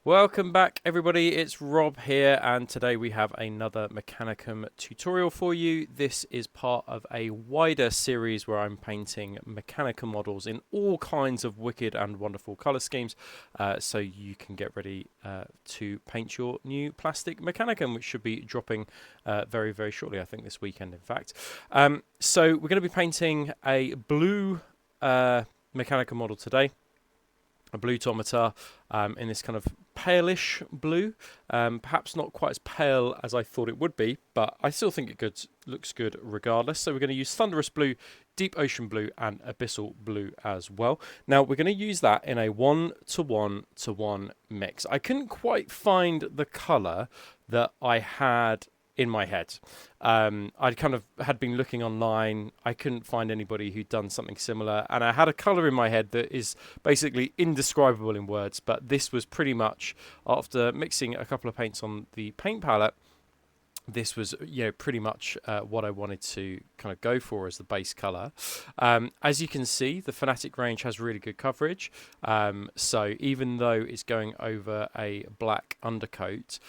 Welcome back everybody, it's Rob here, and today we have another Mechanicum tutorial for you. This is part of a wider series where I'm painting Mechanicum models in all kinds of wicked and wonderful colour schemes, so you can get ready to paint your new plastic Mechanicum, which should be dropping very, very shortly, I think this weekend in fact. So we're going to be painting a blue Mechanicum model today. A blue Automata in this kind of palish blue, perhaps not quite as pale as I thought it would be, but I still think it looks good regardless. So we're going to use Thunderous Blue, Deep Ocean Blue and Abyssal Blue as well. Now we're going to use that in a 1:1:1 mix. I couldn't quite find the colour that I had in my head. I kind of had been looking online. I couldn't find anybody who'd done something similar, and I had a colour in my head that is basically indescribable in words, but this was pretty much, after mixing a couple of paints on the paint palette, this was, pretty much what I wanted to kind of go for as the base colour. As you can see, the Fanatic range has really good coverage. So even though it's going over a black undercoat,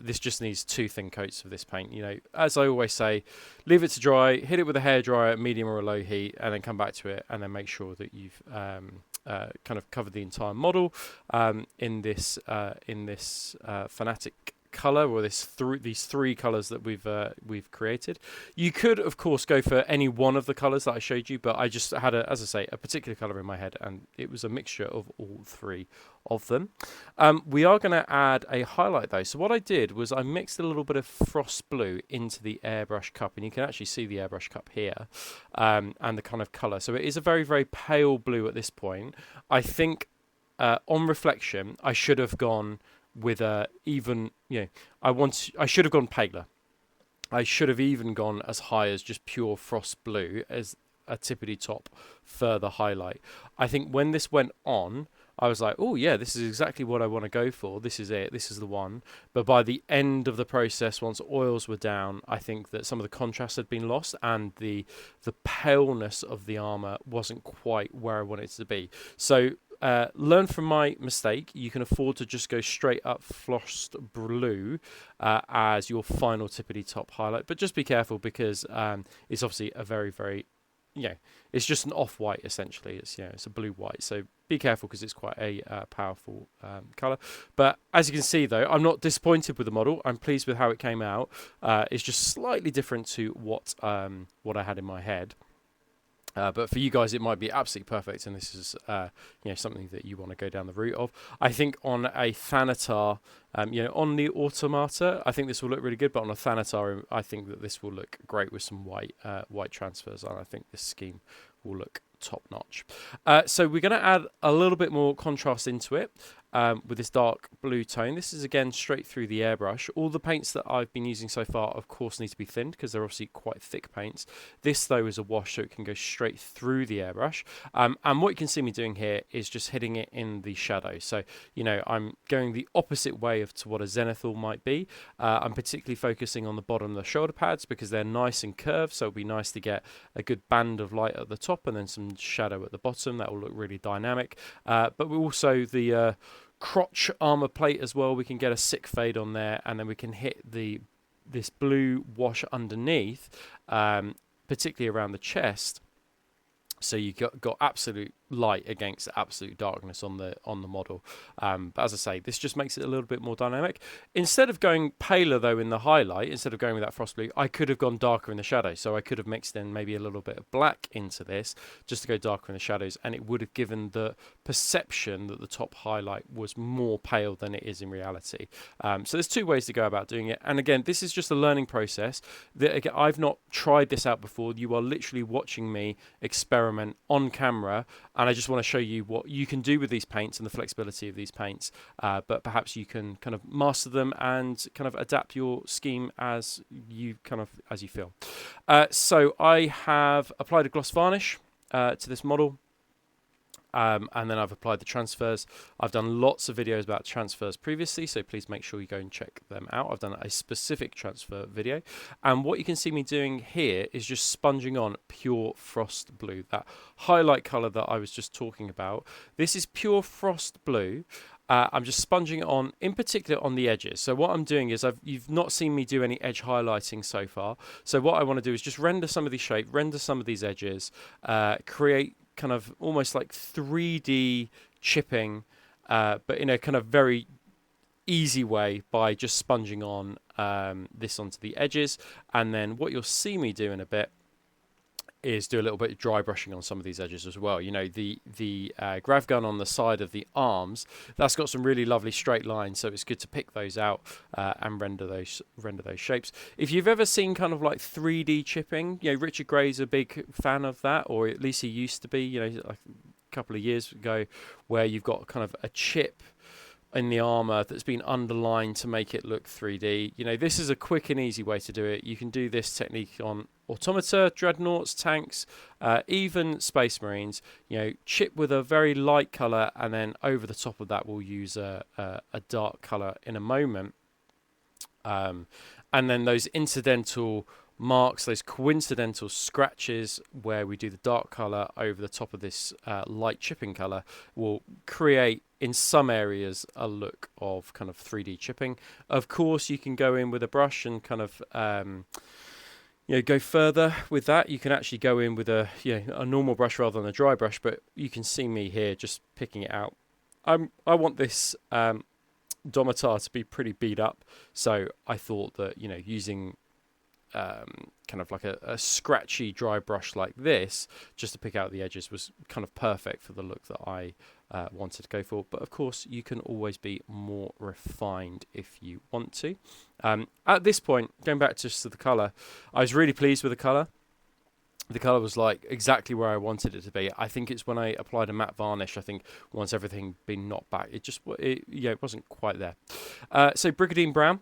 this just needs two thin coats of this paint. As I always say, leave it to dry, hit it with a hairdryer at medium or a low heat, and then come back to it, and then make sure that you've kind of covered the entire model in this Fanatic color, or these three colors that we've created. You could of course go for any one of the colors that I showed you, but I just had a particular color in my head, and it was a mixture of all three of them. We are going to add a highlight though. So what I did was I mixed a little bit of Frost Blue into the airbrush cup, and you can actually see the airbrush cup here, and the kind of color. So it is a very, very pale blue at this point. I think on reflection I should have gone with I should have gone paler. I should have even gone as high as just pure Frost Blue as a tippity top further highlight. I think when this went on, I was like, oh yeah, this is exactly what I want to go for. This is it. This is the one. But by the end of the process, once oils were down, I think that some of the contrast had been lost, and the paleness of the armor wasn't quite where I wanted it to be. So learn from my mistake. You can afford to just go straight up Frost Blue as your final tippity top highlight, but just be careful because it's obviously a very, very, it's just an off-white essentially. It's a blue-white, so be careful because it's quite a powerful colour. But as you can see though, I'm not disappointed with the model. I'm pleased with how it came out. It's just slightly different to what I had in my head. But for you guys, it might be absolutely perfect, and this is something that you want to go down the route of. I think on a Thanatar, on the Automata, I think this will look really good. But on a Thanatar, I think that this will look great with some white transfers on. I think this scheme will look top notch. So we're going to add a little bit more contrast into it with this dark blue tone. This is again straight through the airbrush. All the paints that I've been using so far of course need to be thinned because they're obviously quite thick paints. This though is a wash, so it can go straight through the airbrush, and what you can see me doing here is just hitting it in the shadow. So I'm going the opposite way to what a zenithal might be. I'm particularly focusing on the bottom of the shoulder pads because they're nice and curved, so it'll be nice to get a good band of light at the top and then some shadow at the bottom. That will look really dynamic. But we also the crotch armor plate as well, we can get a sick fade on there, and then we can hit this blue wash underneath, particularly around the chest, so you got absolute light against absolute darkness on the model. But as I say, this just makes it a little bit more dynamic. Instead of going paler though in the highlight, instead of going with that Frost Blue, I could have gone darker in the shadow. So I could have mixed in maybe a little bit of black into this just to go darker in the shadows, and it would have given the perception that the top highlight was more pale than it is in reality. So there's two ways to go about doing it, and again, this is just a learning process. Again, I've not tried this out before. You are literally watching me experiment on camera, and I just want to show you what you can do with these paints and the flexibility of these paints, but perhaps you can kind of master them and kind of adapt your scheme as you feel. So I have applied a gloss varnish to this model. And then I've applied the transfers. I've done lots of videos about transfers previously, so please make sure you go and check them out. I've done a specific transfer video, and what you can see me doing here is just sponging on pure Frost Blue, that highlight color that I was just talking about. This is pure Frost Blue. I'm just sponging it on, in particular on the edges. So what I'm doing is, you've not seen me do any edge highlighting so far. So what I want to do is just render some of these shapes, render some of these edges, create kind of almost like 3D chipping, but in a kind of very easy way by just sponging on this onto the edges. And then what you'll see me do in a bit is do a little bit of dry brushing on some of these edges as well. You know, the grav gun on the side of the arms, that's got some really lovely straight lines, so it's good to pick those out and render those shapes. If you've ever seen kind of like 3D chipping, you know, Richard Gray's a big fan of that, or at least he used to be, you know, like a couple of years ago, where you've got kind of a chip in the armor that's been underlined to make it look 3D. You know, this is a quick and easy way to do it. You can do this technique on automata, dreadnoughts, tanks, even space marines. You know, chip with a very light color, and then over the top of that we'll use a dark color in a moment. And then those incidental marks, those coincidental scratches where we do the dark color over the top of this light chipping color, will create in some areas a look of kind of 3D chipping. Of course, you can go in with a brush and kind of you know, go further with that. You can actually go in with a normal brush rather than a dry brush, but you can see me here just picking it out. I want this Domitar to be pretty beat up, so I thought that, you know, using kind of like a scratchy dry brush like this just to pick out the edges was kind of perfect for the look that I wanted to go for. But of course, you can always be more refined if you want to. At this point, going back to the color, I was really pleased with the color. The color was like exactly where I wanted it to be. I think it's when I applied a matte varnish, I think once everything been knocked back, it wasn't quite there. So Brigadine Brown.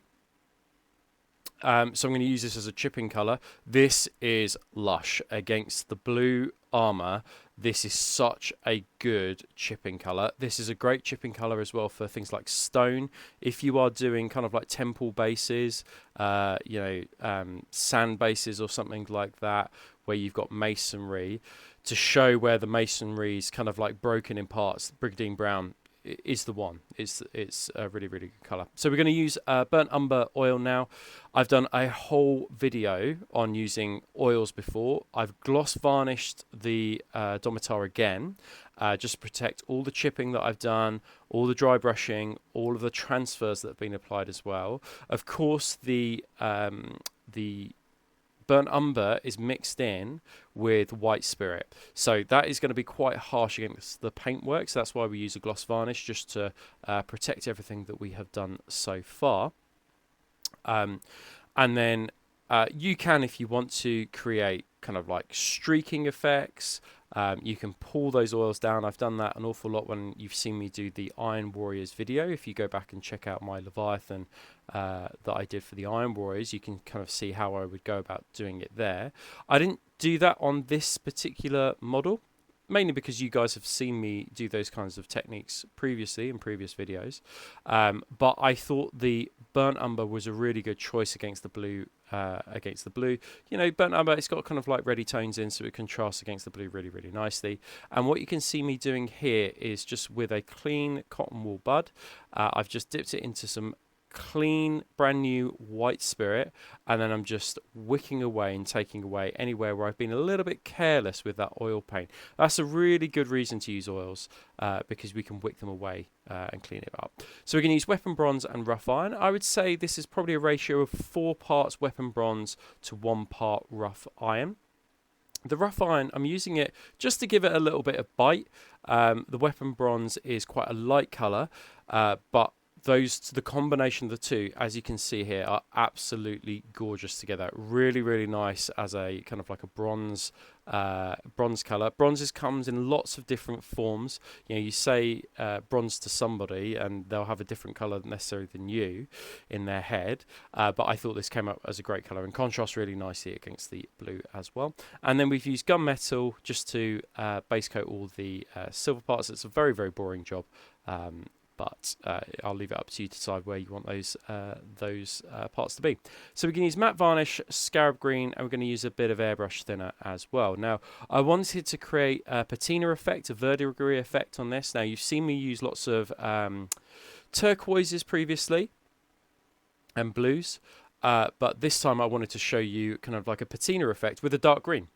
So I'm going to use this as a chipping color. This is lush against the blue armor. This is such a good chipping color. This is a great chipping color as well for things like stone. If you are doing kind of like temple bases, sand bases or something like that, where you've got masonry, to show where the masonry is kind of like broken in parts, Brigadine Brown is the one. It's a really, really good color. So we're going to use burnt umber oil now. I've done a whole video on using oils before. I've gloss varnished the Domitar again, just to protect all the chipping that I've done, all the dry brushing, all of the transfers that have been applied as well. Of course, the burnt umber is mixed in with white spirit, so that is going to be quite harsh against the paintwork. So that's why we use a gloss varnish, just to protect everything that we have done so far. And then you can, if you want to, create kind of like streaking effects. You can pull those oils down. I've done that an awful lot when you've seen me do the Iron Warriors video. If you go back and check out my Leviathan that I did for the Iron Warriors, you can kind of see how I would go about doing it there. I didn't do that on this particular model, mainly because you guys have seen me do those kinds of techniques previously in previous videos. But I thought the burnt umber was a really good choice against the blue. You know, burnt umber, it's got kind of like reddy tones in, so it contrasts against the blue really, really nicely. And what you can see me doing here is just with a clean cotton wool bud, I've just dipped it into some clean brand new white spirit, and then I'm just wicking away and taking away anywhere where I've been a little bit careless with that oil paint. That's a really good reason to use oils, because we can wick them away and clean it up. So we're going to use weapon bronze and rough iron. I would say this is probably a ratio of 4 parts weapon bronze to 1 part rough iron. The rough iron, I'm using it just to give it a little bit of bite. The weapon bronze is quite a light colour, but the combination of the two, as you can see here, are absolutely gorgeous together. Really, really nice as a kind of like a bronze color. Bronzes comes in lots of different forms. You know, you say bronze to somebody and they'll have a different color necessarily than you in their head. But I thought this came up as a great color and contrasts really nicely against the blue as well. And then we've used gunmetal just to base coat all the silver parts. It's a very, very boring job. But I'll leave it up to you to decide where you want those parts to be. So we can use matte varnish, Scarab Green, and we're going to use a bit of airbrush thinner as well. Now, I wanted to create a patina effect, a verdigris effect on this. Now, you've seen me use lots of turquoises previously and blues, but this time I wanted to show you kind of like a patina effect with a dark green.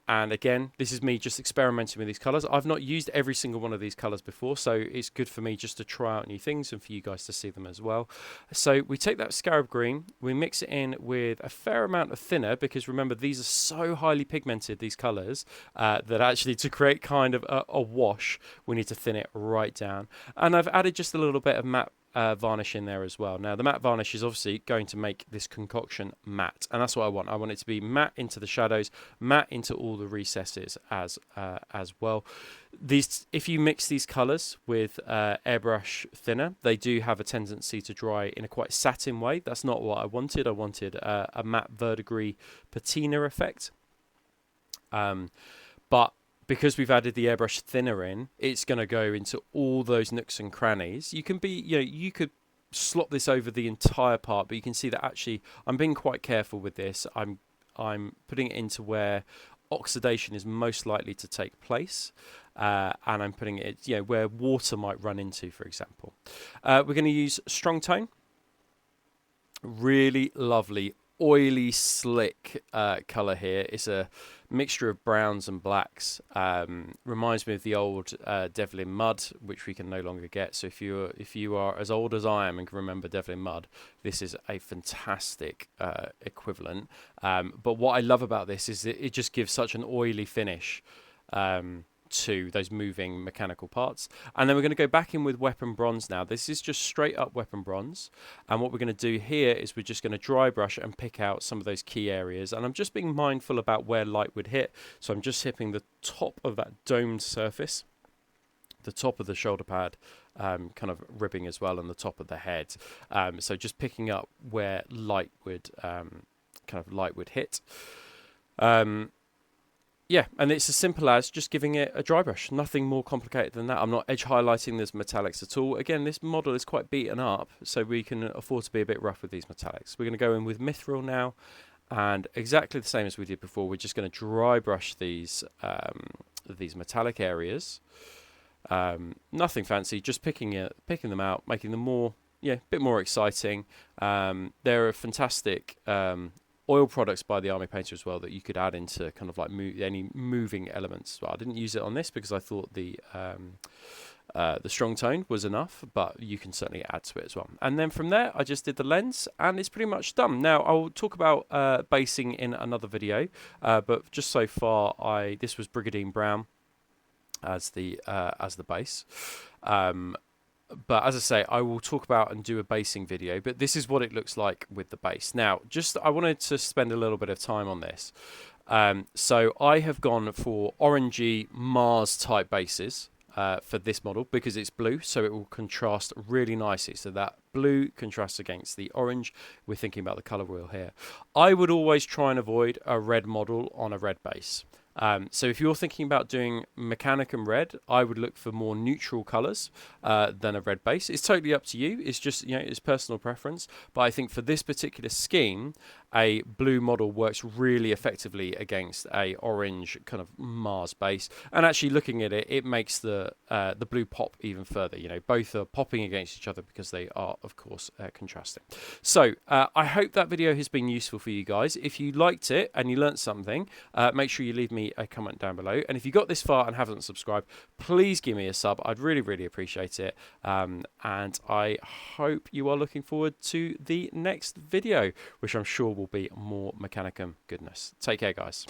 And again, this is me just experimenting with these colours. I've not used every single one of these colours before, so it's good for me just to try out new things and for you guys to see them as well. So we take that Scarab Green, we mix it in with a fair amount of thinner, because remember, these are so highly pigmented, these colours, that actually to create kind of a wash, we need to thin it right down. And I've added just a little bit of matte varnish in there as well. Now the matte varnish is obviously going to make this concoction matte, and that's what I want. I want it to be matte into the shadows, matte into all the recesses as well. These, if you mix these colours with airbrush thinner, they do have a tendency to dry in a quite satin way. That's not what I wanted. I wanted a matte verdigris patina effect, but because we've added the airbrush thinner in, it's going to go into all those nooks and crannies. You can be, you could slop this over the entire part, but you can see that actually I'm being quite careful with this. I'm putting it into where oxidation is most likely to take place, and I'm putting it, where water might run into, for example. We're going to use Strong Tone. Really lovely, oily, slick colour here. It's a mixture of browns and blacks. Reminds me of the old Devil in Mud, which we can no longer get. So if you are as old as I am and can remember Devil in Mud, this is a fantastic equivalent. But what I love about this is that it just gives such an oily finish to those moving mechanical parts. And then we're going to go back in with Weapon Bronze now. This is just straight up Weapon Bronze, and what we're going to do here is we're just going to dry brush and pick out some of those key areas, and I'm just being mindful about where light would hit. So I'm just hitting the top of that domed surface, the top of the shoulder pad, kind of ribbing as well, and the top of the head. So just picking up where light would light would hit. Yeah, and it's as simple as just giving it a dry brush. Nothing more complicated than that. I'm not edge highlighting these metallics at all. Again, this model is quite beaten up, so we can afford to be a bit rough with these metallics. We're going to go in with Mithril now, and exactly the same as we did before, we're just going to dry brush these metallic areas. Nothing fancy, just picking them out, making them more, a bit more exciting. They're a fantastic oil products by the Army Painter as well that you could add into kind of like any moving elements. Well, I didn't use it on this because I thought the Strong Tone was enough, but you can certainly add to it as well. And then from there, I just did the lens, and it's pretty much done. Now, I'll talk about basing in another video, but just so far, this was Brigadine Brown as the base. But as I say, I will talk about and do a basing video, but this is what it looks like with the base. Now, I wanted to spend a little bit of time on this. So I have gone for orangey Mars type bases for this model because it's blue, so it will contrast really nicely. So that blue contrasts against the orange. We're thinking about the color wheel here. I would always try and avoid a red model on a red base. So if you're thinking about doing Mechanicum red, I would look for more neutral colours than a red base. It's totally up to you. It's just, it's personal preference. But I think for this particular scheme, a blue model works really effectively against a orange kind of Mars base. And actually looking at it, it makes the blue pop even further. Both are popping against each other because they are, of course, contrasting. So I hope that video has been useful for you guys. If you liked it and you learnt something, make sure you leave me a comment down below. And if you got this far and haven't subscribed, please give me a sub. I'd really, really appreciate it. And I hope you are looking forward to the next video, which I'm sure will be more Mechanicum goodness. Take care, guys.